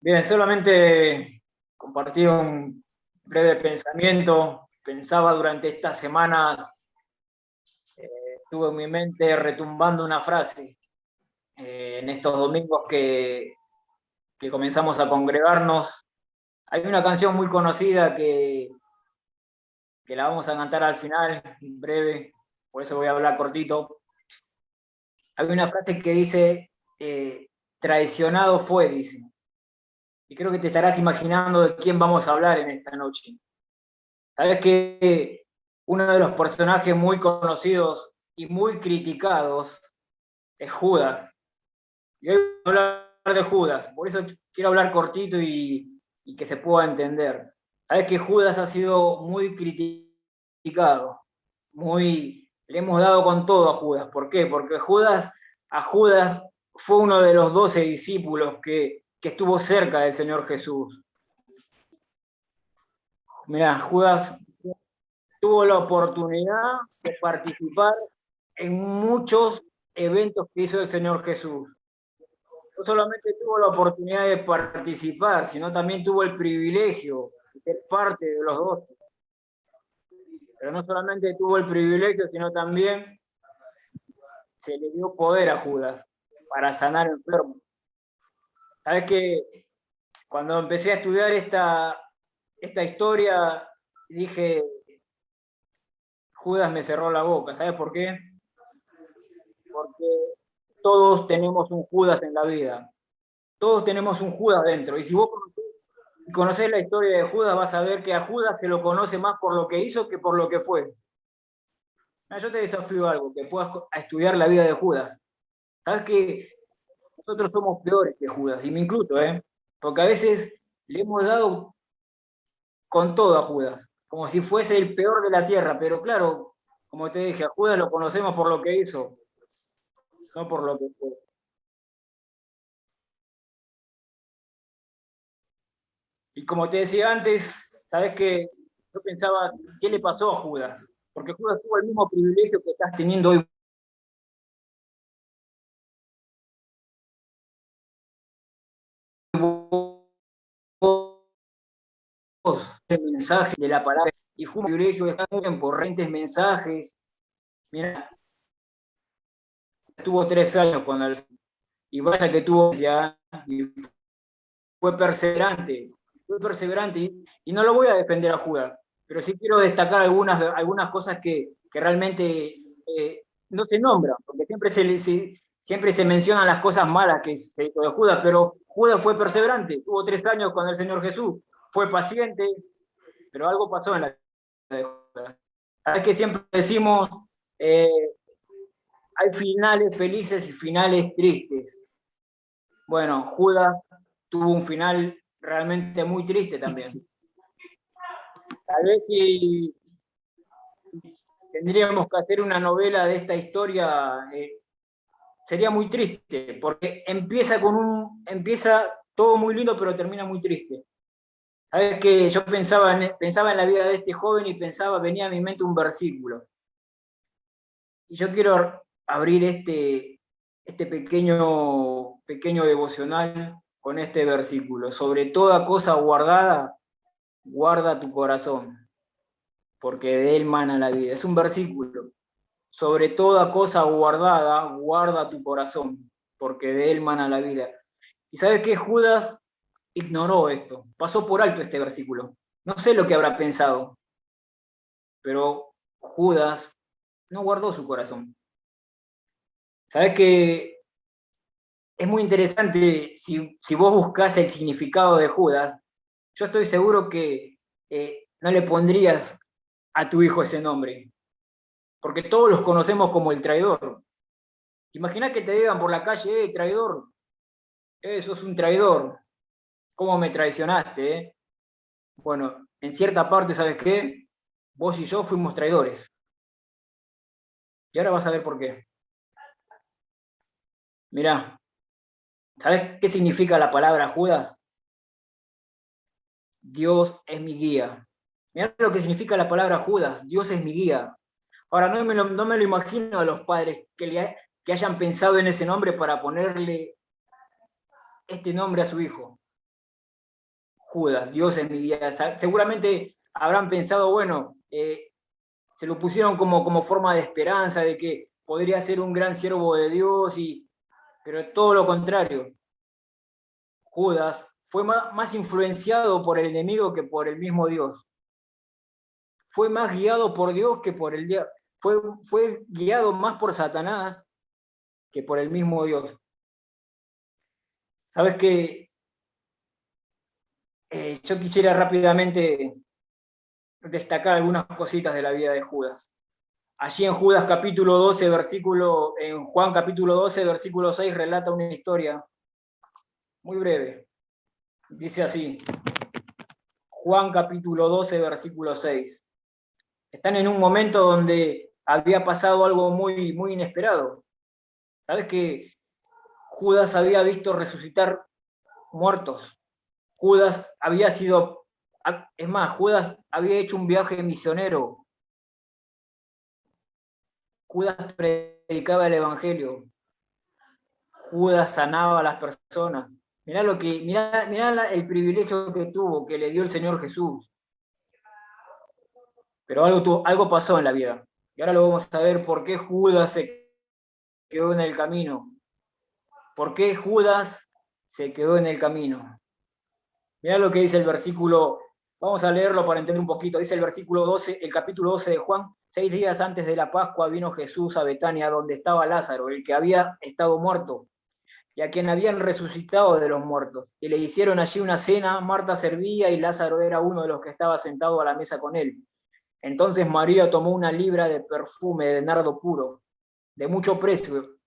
Bien, solamente compartir un breve pensamiento. Pensaba durante estas semanas, estuvo en mi mente retumbando una frase. En estos domingos que comenzamos a congregarnos, hay una canción muy conocida que la vamos a cantar al final, en breve, por eso voy a hablar cortito. Hay una frase que dice, traicionado fue, dice. Y creo que te estarás imaginando de quién vamos a hablar en esta noche. Sabes que uno de los personajes muy conocidos y muy criticados es Judas. Y hoy voy a hablar de Judas, por eso quiero hablar cortito y que se pueda entender. Sabes que Judas ha sido muy criticado, le hemos dado con todo a Judas. ¿Por qué? Porque a Judas fue uno de los 12 discípulos que estuvo cerca del Señor Jesús. Mirá, Judas tuvo la oportunidad de participar en muchos eventos que hizo el Señor Jesús. No solamente tuvo la oportunidad de participar, sino también tuvo el privilegio de ser parte de los 12. Pero no solamente tuvo el privilegio, sino también se le dio poder a Judas para sanar enfermos. Sabes que cuando empecé a estudiar esta historia, dije, Judas me cerró la boca. ¿Sabes por qué? Porque todos tenemos un Judas en la vida. Todos tenemos un Judas dentro. Y si vos conocés la historia de Judas, vas a ver que a Judas se lo conoce más por lo que hizo que por lo que fue. Yo te desafío algo, que puedas estudiar la vida de Judas. Sabes que nosotros somos peores que Judas, y me incluyo, porque a veces le hemos dado con todo a Judas, como si fuese el peor de la tierra, pero claro, como te dije, a Judas lo conocemos por lo que hizo, no por lo que fue. Y como te decía antes, sabes que yo pensaba, ¿qué le pasó a Judas? Porque Judas tuvo el mismo privilegio que estás teniendo hoy vos, el mensaje de la palabra, y fue un privilegio de estar por rentes mensajes. Mira, tuvo 3 años cuando y vaya que tuvo ya, y fue perseverante, y no lo voy a defender a Judas, pero sí quiero destacar algunas cosas que realmente no se nombran, porque siempre se mencionan las cosas malas que se hizo de Judas, pero Judas fue perseverante, tuvo 3 años con el Señor Jesús, fue paciente, pero algo pasó en la vida de Judas. Sabes que siempre decimos, eh, hay finales felices y finales tristes. Bueno, Judas tuvo un final realmente muy triste también. Tal vez si tendríamos que hacer una novela de esta historia, sería muy triste, porque empieza todo muy lindo, pero termina muy triste. Sabes que yo pensaba en la vida de este joven y venía a mi mente un versículo. Y yo quiero abrir este pequeño devocional con este versículo. Sobre toda cosa guardada, guarda tu corazón, porque de él mana la vida. Es un versículo. Sobre toda cosa guardada, guarda tu corazón, porque de él mana la vida. ¿Y sabes qué? Judas ignoró esto, pasó por alto este versículo. No sé lo que habrá pensado, pero Judas no guardó su corazón. ¿Sabes qué? Es muy interesante si vos buscás el significado de Judas. Yo estoy seguro que no le pondrías a tu hijo ese nombre, porque todos los conocemos como el traidor. Imagina que te digan por la calle, traidor, sos un traidor, ¿cómo me traicionaste? Bueno, en cierta parte, ¿sabes qué? Vos y yo fuimos traidores. Y ahora vas a ver por qué. Mirá, ¿sabes qué significa la palabra Judas? Dios es mi guía. Mirá lo que significa la palabra Judas, Dios es mi guía. Ahora, no me lo imagino a los padres que hayan pensado en ese nombre para ponerle este nombre a su hijo. Judas, Dios en mi vida. Seguramente habrán pensado, bueno, se lo pusieron como forma de esperanza, de que podría ser un gran siervo de Dios, pero todo lo contrario. Judas fue más influenciado por el enemigo que por el mismo Dios. Fue más guiado por Dios que por el diablo. Fue guiado más por Satanás que por el mismo Dios. Sabes que yo quisiera rápidamente destacar algunas cositas de la vida de Judas. Allí en Judas capítulo 12, en Juan capítulo 12, versículo 6, relata una historia muy breve. Dice así, Juan capítulo 12, versículo 6. Están en un momento donde había pasado algo muy, muy inesperado. ¿Sabes que Judas había visto resucitar muertos? Judas había sido, es más, Judas había hecho un viaje misionero. Judas predicaba el evangelio. Judas sanaba a las personas. Mirá el privilegio que tuvo, que le dio el Señor Jesús. Pero algo pasó en la vida. Y ahora lo vamos a ver por qué Judas se quedó en el camino. ¿Por qué Judas se quedó en el camino? Mirá lo que dice el versículo, vamos a leerlo para entender un poquito. Dice el versículo 12, el capítulo 12 de Juan: 6 días antes de la Pascua vino Jesús a Betania, donde estaba Lázaro, el que había estado muerto, y a quien habían resucitado de los muertos. Y le hicieron allí una cena, Marta servía y Lázaro era uno de los que estaba sentado a la mesa con él. Entonces María tomó una libra de perfume de nardo puro, de mucho precio,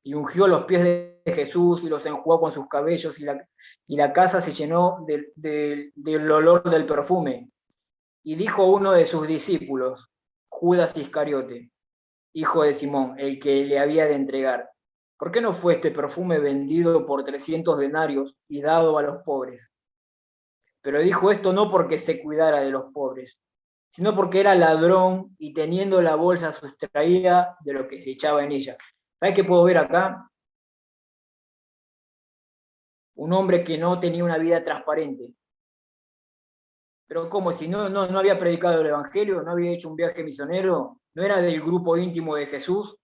y ungió los pies de Jesús y los enjugó con sus cabellos, y la casa se llenó del olor del perfume. Y dijo uno de sus discípulos, Judas Iscariote, hijo de Simón, el que le había de entregar: ¿por qué no fue este perfume vendido por 300 denarios y dado a los pobres? Pero dijo esto no porque se cuidara de los pobres, sino porque era ladrón y teniendo la bolsa sustraía de lo que se echaba en ella. ¿Sabes qué puedo ver acá? Un hombre que no tenía una vida transparente. Pero ¿cómo? Si no había predicado el Evangelio, no había hecho un viaje misionero, no era del grupo íntimo de Jesús.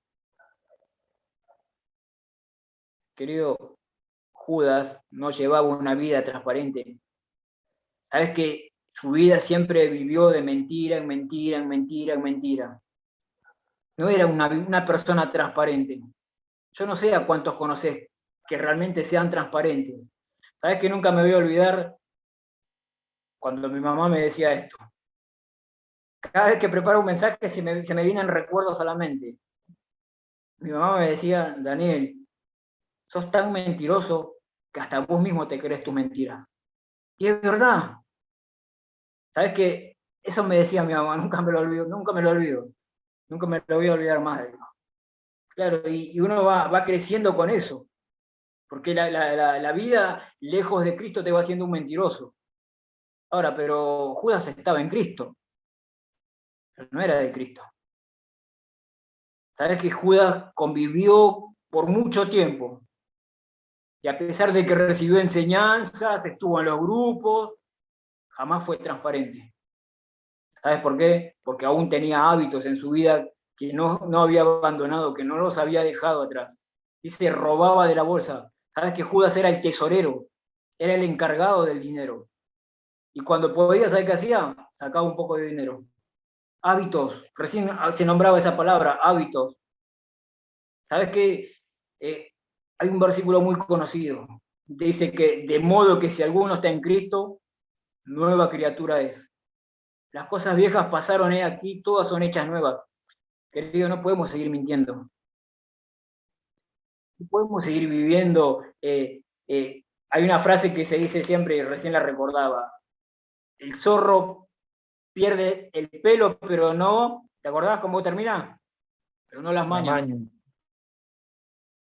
Querido, Judas no llevaba una vida transparente. Sabes que su vida siempre vivió de mentira en mentira, en mentira, en mentira. No era una persona transparente. Yo no sé a cuántos conoces que realmente sean transparentes. Sabes que nunca me voy a olvidar cuando mi mamá me decía esto. Cada vez que preparo un mensaje se me vienen recuerdos a la mente. Mi mamá me decía, Daniel, sos tan mentiroso que hasta vos mismo te crees tu mentira. Y es verdad. ¿Sabes qué? Eso me decía mi mamá, nunca me lo olvido, nunca me lo olvido. Nunca me lo voy a olvidar más. Claro, y uno va creciendo con eso. Porque la vida lejos de Cristo te va haciendo un mentiroso. Ahora, pero Judas estaba en Cristo, pero no era de Cristo. ¿Sabes que Judas convivió por mucho tiempo? Y a pesar de que recibió enseñanzas, estuvo en los grupos, jamás fue transparente. ¿Sabes por qué? Porque aún tenía hábitos en su vida que no había abandonado, que no los había dejado atrás. Dice, robaba de la bolsa. ¿Sabes que Judas era el tesorero? Era el encargado del dinero. Y cuando podía, ¿sabes qué hacía? Sacaba un poco de dinero. Hábitos. Recién se nombraba esa palabra, hábitos. ¿Sabes qué? Hay un versículo muy conocido. Dice que de modo que si alguno está en Cristo, nueva criatura es. Las cosas viejas pasaron aquí, todas son hechas nuevas. Querido, no podemos seguir mintiendo. No podemos seguir viviendo. Hay una frase que se dice siempre y recién la recordaba. El zorro pierde el pelo, pero no. ¿Te acordás cómo termina? Pero no las La mañas. maña.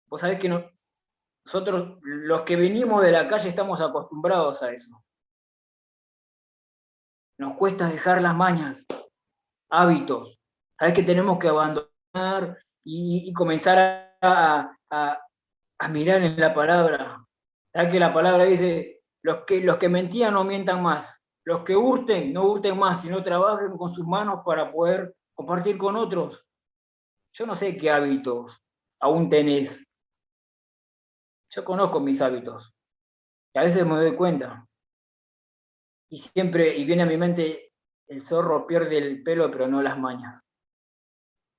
Vos sabés que nosotros, los que venimos de la calle, estamos acostumbrados a eso. Nos cuesta dejar las mañas, hábitos. Sabés que tenemos que abandonar y comenzar a mirar en la palabra. Sabés que la palabra dice, Los que mentían no mientan más. Los que hurten, no hurten más, sino trabajen con sus manos para poder compartir con otros. Yo no sé qué hábitos aún tenés. Yo conozco mis hábitos. Y a veces me doy cuenta. Y viene a mi mente, el zorro pierde el pelo, pero no las mañas.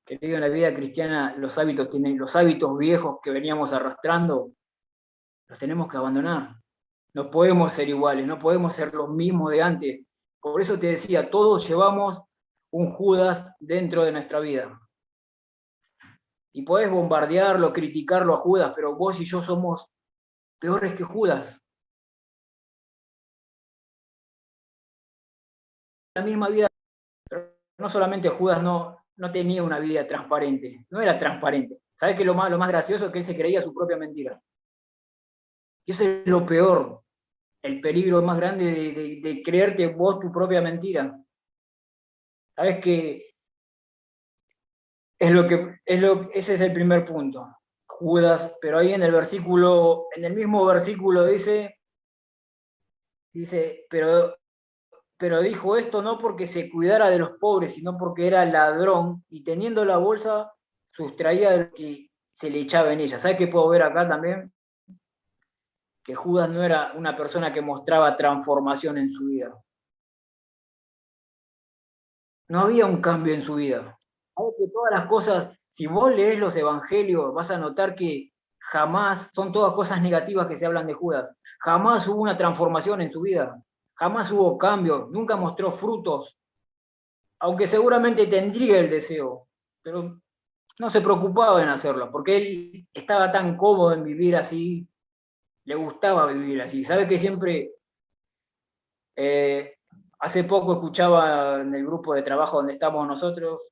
Querido, en la vida cristiana, los hábitos viejos que veníamos arrastrando, los tenemos que abandonar. No podemos ser iguales, no podemos ser los mismos de antes. Por eso te decía, todos llevamos un Judas dentro de nuestra vida. Y podés bombardearlo, criticarlo a Judas, pero vos y yo somos peores que Judas. La misma vida, pero no solamente Judas no tenía una vida transparente, no era transparente. ¿Sabés qué es lo más gracioso? Que él se creía su propia mentira. Y eso es lo peor, el peligro más grande de creerte vos tu propia mentira. ¿Sabés qué? Ese es el primer punto. Judas, pero ahí en el mismo versículo dice, pero dijo esto no porque se cuidara de los pobres, sino porque era ladrón y teniendo la bolsa sustraía de lo que se le echaba en ella. ¿Sabes qué puedo ver acá también? Que Judas no era una persona que mostraba transformación en su vida. No había un cambio en su vida. Sabes que todas las cosas, si vos lees los evangelios, vas a notar que jamás, son todas cosas negativas que se hablan de Judas. Jamás hubo una transformación en su vida. Jamás hubo cambio. Nunca mostró frutos. Aunque seguramente tendría el deseo. Pero no se preocupaba en hacerlo, porque él estaba tan cómodo en vivir así, le gustaba vivir así. ¿Sabe que siempre, eh, hace poco escuchaba en el grupo de trabajo donde estamos nosotros,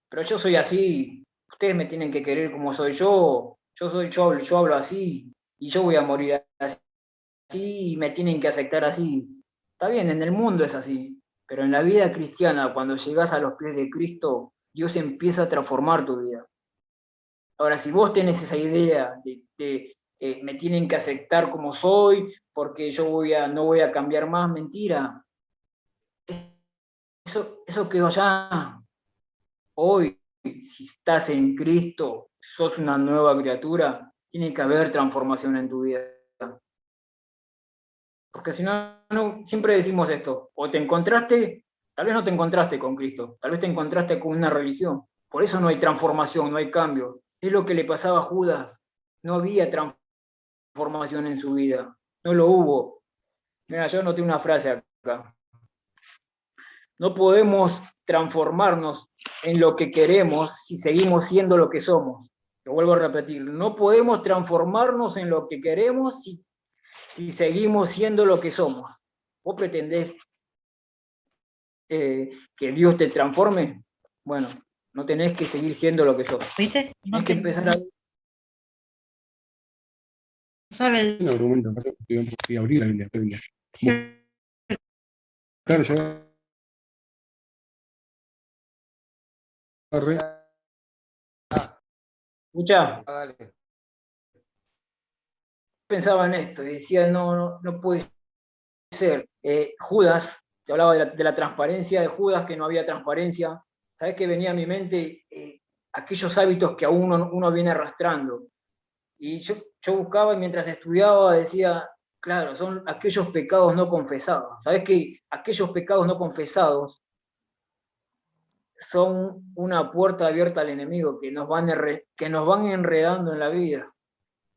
pero yo soy así, ustedes me tienen que querer como soy yo hablo así, y yo voy a morir así, y me tienen que aceptar así. Está bien, en el mundo es así, pero en la vida cristiana, cuando llegas a los pies de Cristo, Dios empieza a transformar tu vida. Ahora, si vos tenés esa idea de me tienen que aceptar como soy, porque no voy a cambiar más, mentira. Eso quedó allá. Hoy, si estás en Cristo, sos una nueva criatura, tiene que haber transformación en tu vida. Porque si no, siempre decimos esto, o te encontraste, tal vez no te encontraste con Cristo, tal vez te encontraste con una religión. Por eso no hay transformación, no hay cambio. Es lo que le pasaba a Judas. No había transformación en su vida. No lo hubo. Mira, yo noté una frase acá. No podemos transformarnos en lo que queremos si seguimos siendo lo que somos. Lo vuelvo a repetir. No podemos transformarnos en lo que queremos si seguimos siendo lo que somos. ¿Vos pretendés que Dios te transforme? Bueno, no tenés que seguir siendo lo que sos. ¿Viste? No Tenés que empezar a... sabe. Un argumento, sí, abrí la Biblia. Claro, yo agarré. Escuchá, pensaba en esto y decía, no puede ser. Judas, te hablaba de la transparencia de Judas, que no había transparencia. ¿Sabés qué venía a mi mente? Aquellos hábitos que aún uno viene arrastrando. Y yo buscaba y mientras estudiaba decía, claro, son aquellos pecados no confesados. ¿Sabés que aquellos pecados no confesados son una puerta abierta al enemigo que nos van enredando en la vida?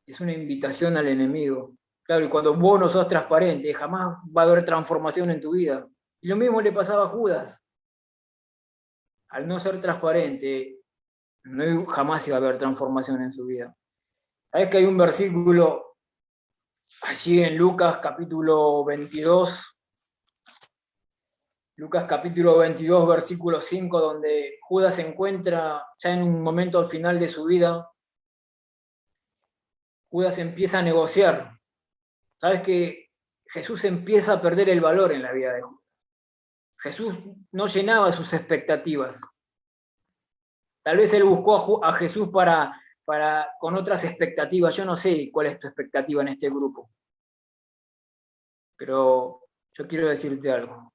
Es una invitación al enemigo. Claro, y cuando vos no sos transparente, jamás va a haber transformación en tu vida. Y lo mismo le pasaba a Judas. Al no ser transparente, jamás iba a haber transformación en su vida. ¿Sabés que hay un versículo allí en Lucas capítulo 22? Lucas capítulo 22, versículo 5, donde Judas se encuentra ya en un momento al final de su vida. Judas empieza a negociar. ¿Sabes que Jesús empieza a perder el valor en la vida de Judas? Jesús no llenaba sus expectativas. Tal vez él buscó a Jesús con otras expectativas. Yo no sé cuál es tu expectativa en este grupo. Pero yo quiero decirte algo.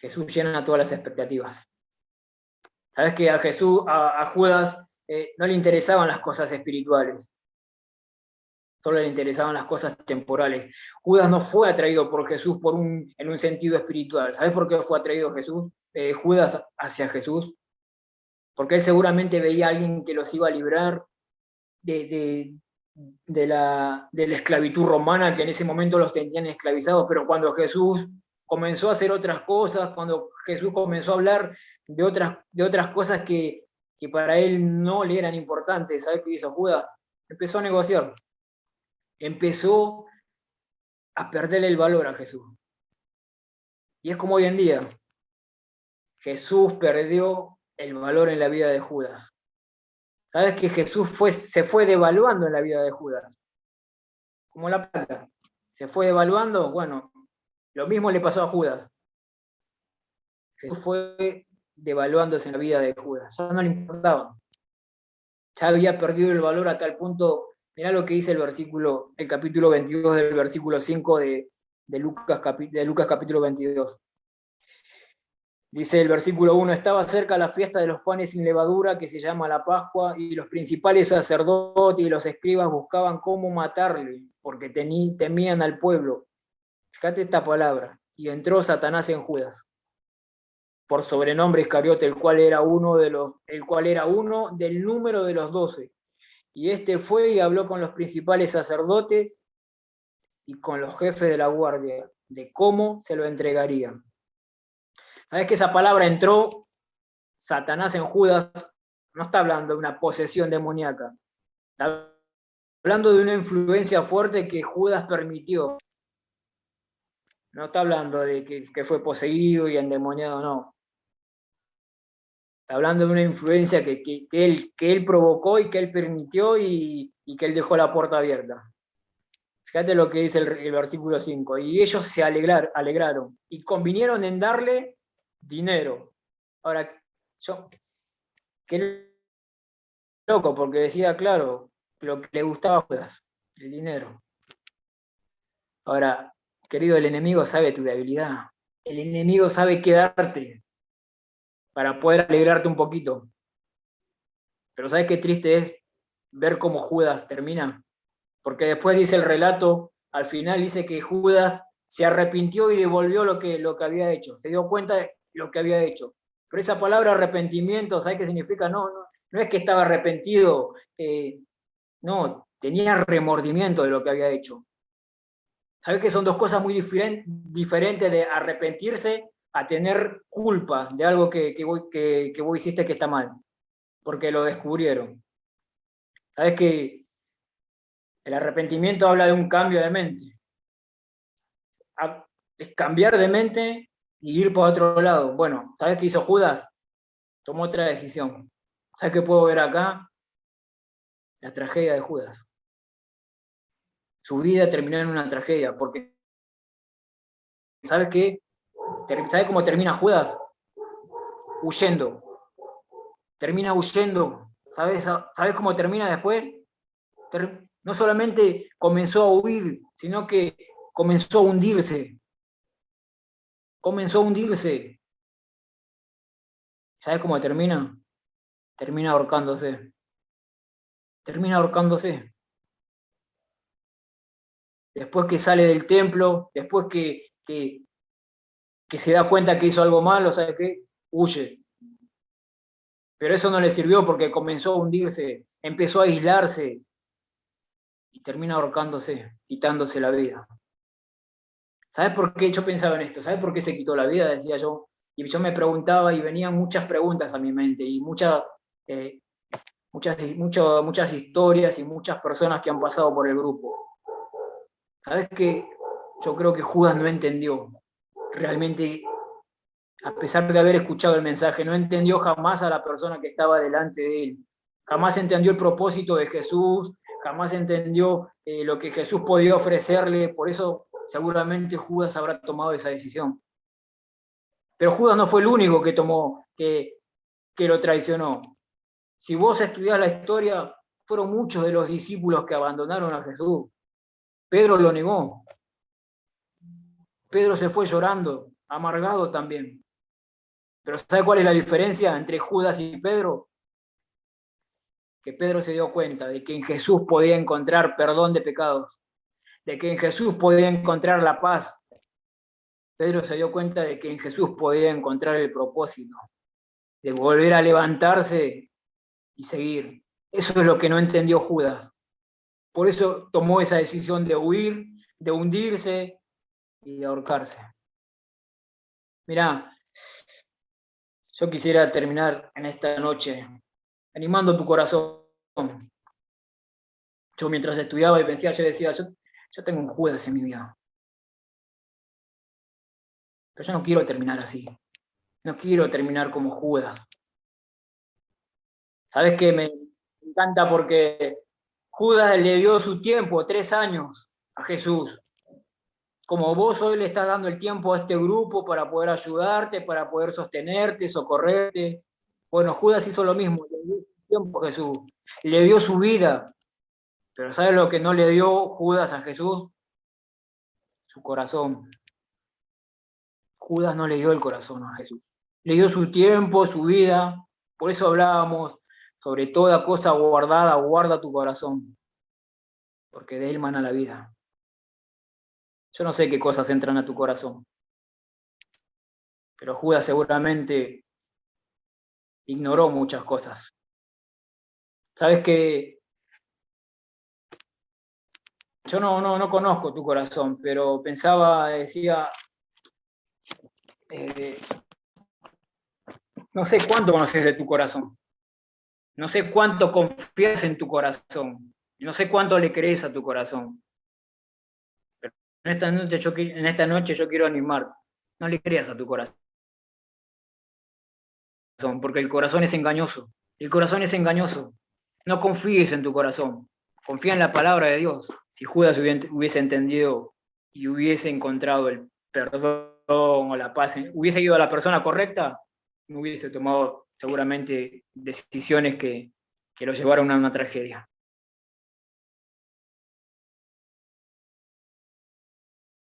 Jesús llena todas las expectativas. Sabes que a Judas no le interesaban las cosas espirituales, solo le interesaban las cosas temporales. Judas no fue atraído por Jesús en un sentido espiritual. ¿Sabes por qué fue atraído Judas hacia Jesús? Porque él seguramente veía a alguien que los iba a librar de la esclavitud romana, que en ese momento los tenían esclavizados, pero cuando Jesús comenzó a hacer otras cosas, cuando Jesús comenzó a hablar de otras cosas que para él no le eran importantes, ¿sabes qué hizo Judas? Empezó a negociar, empezó a perderle el valor a Jesús. Y es como hoy en día, Jesús perdió el valor en la vida de Judas. ¿Sabes que Jesús se fue devaluando en la vida de Judas? Como la plata. Se fue devaluando, bueno, lo mismo le pasó a Judas. Jesús fue devaluándose en la vida de Judas. Ya no le importaba. Ya había perdido el valor a tal punto. Mirá lo que dice el capítulo 22 del versículo 5 de Lucas capítulo 22. Dice el versículo 1, estaba cerca la fiesta de los panes sin levadura, que se llama la Pascua, y los principales sacerdotes y los escribas buscaban cómo matarle, porque temían al pueblo. Fíjate esta palabra. Y entró Satanás en Judas, por sobrenombre Iscariote, el cual era uno del número de los 12. Y este fue y habló con los principales sacerdotes y con los jefes de la guardia, de cómo se lo entregarían. ¿Sabes que esa palabra entró Satanás en Judas? No está hablando de una posesión demoníaca. Está hablando de una influencia fuerte que Judas permitió. No está hablando de que fue poseído y endemoniado, no. Está hablando de una influencia que él provocó y que él permitió y que él dejó la puerta abierta. Fíjate lo que dice el versículo 5. Y ellos se alegraron y convinieron en darle dinero. Ahora, qué loco, porque decía, claro, lo que le gustaba a Judas, el dinero. Ahora, querido, el enemigo sabe tu debilidad. El enemigo sabe qué darte para poder alegrarte un poquito. Pero ¿sabes qué triste es ver cómo Judas termina? Porque después dice el relato, al final dice que Judas se arrepintió y devolvió lo que había hecho. Se dio cuenta de lo que había hecho. Pero esa palabra arrepentimiento, ¿sabes qué significa? No es que estaba arrepentido, no, tenía remordimiento de lo que había hecho. ¿Sabes que son dos cosas muy diferentes de arrepentirse a tener culpa de algo que vos hiciste que está mal? Porque lo descubrieron. ¿Sabes que el arrepentimiento habla de un cambio de mente? Es cambiar de mente y ir por otro lado. Bueno, ¿sabes qué hizo Judas? Tomó otra decisión. ¿Sabes qué puedo ver acá? La tragedia de Judas. Su vida terminó en una tragedia, porque ¿sabes qué? ¿Sabes cómo termina Judas? Huyendo. Termina huyendo. ¿Sabes cómo termina después? No solamente comenzó a huir, sino que comenzó a hundirse. Comenzó a hundirse. ¿Sabes cómo termina? Termina ahorcándose. Termina ahorcándose. Después que sale del templo, después que se da cuenta que hizo algo malo, ¿sabe qué? Huye. Pero eso no le sirvió porque comenzó a hundirse, empezó a aislarse y termina ahorcándose, quitándose la vida. ¿Sabes por qué yo pensaba en esto? ¿Sabes por qué se quitó la vida? Decía yo. Y yo me preguntaba y venían muchas preguntas a mi mente y muchas historias y muchas personas que han pasado por el grupo. ¿Sabes qué? Yo creo que Judas no entendió. Realmente, a pesar de haber escuchado el mensaje, no entendió jamás a la persona que estaba delante de él. Jamás entendió el propósito de Jesús, jamás entendió lo que Jesús podía ofrecerle. Por eso seguramente Judas habrá tomado esa decisión. Pero Judas no fue el único que lo traicionó. Si vos estudiás la historia, fueron muchos de los discípulos que abandonaron a Jesús. Pedro lo negó. Pedro se fue llorando, amargado también. Pero ¿sabe cuál es la diferencia entre Judas y Pedro? Que Pedro se dio cuenta de que en Jesús podía encontrar perdón de pecados, de que en Jesús podía encontrar la paz. Pedro se dio cuenta de que en Jesús podía encontrar el propósito, de volver a levantarse y seguir. Eso es lo que no entendió Judas. Por eso tomó esa decisión de huir, de hundirse y de ahorcarse. Mirá, yo quisiera terminar en esta noche animando tu corazón. Yo mientras estudiaba y pensaba, yo decía, yo tengo un Judas en mi vida. Pero yo no quiero terminar así. No quiero terminar como Judas. ¿Sabes qué? Me encanta porque Judas le dio su tiempo, 3 años, a Jesús. Como vos hoy le estás dando el tiempo a este grupo para poder ayudarte, para poder sostenerte, socorrerte. Bueno, Judas hizo lo mismo, le dio su tiempo a Jesús. Le dio su vida. Pero ¿sabes lo que no le dio Judas a Jesús? Su corazón. Judas no le dio el corazón a Jesús. Le dio su tiempo, su vida. Por eso hablábamos, sobre toda cosa guardada, guarda tu corazón. Porque de él mana la vida. Yo no sé qué cosas entran a tu corazón. Pero Judas seguramente ignoró muchas cosas. Sabes que yo no conozco tu corazón, pero pensaba, decía, no sé cuánto conoces de tu corazón. No sé cuánto confías en tu corazón. No sé cuánto le crees a tu corazón. Pero en esta noche yo quiero animar. No le creas a tu corazón, porque el corazón es engañoso. El corazón es engañoso. No confíes en tu corazón. Confía en la palabra de Dios. Si Judas hubiese entendido y hubiese encontrado el perdón o la paz, hubiese ido a la persona correcta, no hubiese tomado seguramente decisiones que lo llevaron a una tragedia.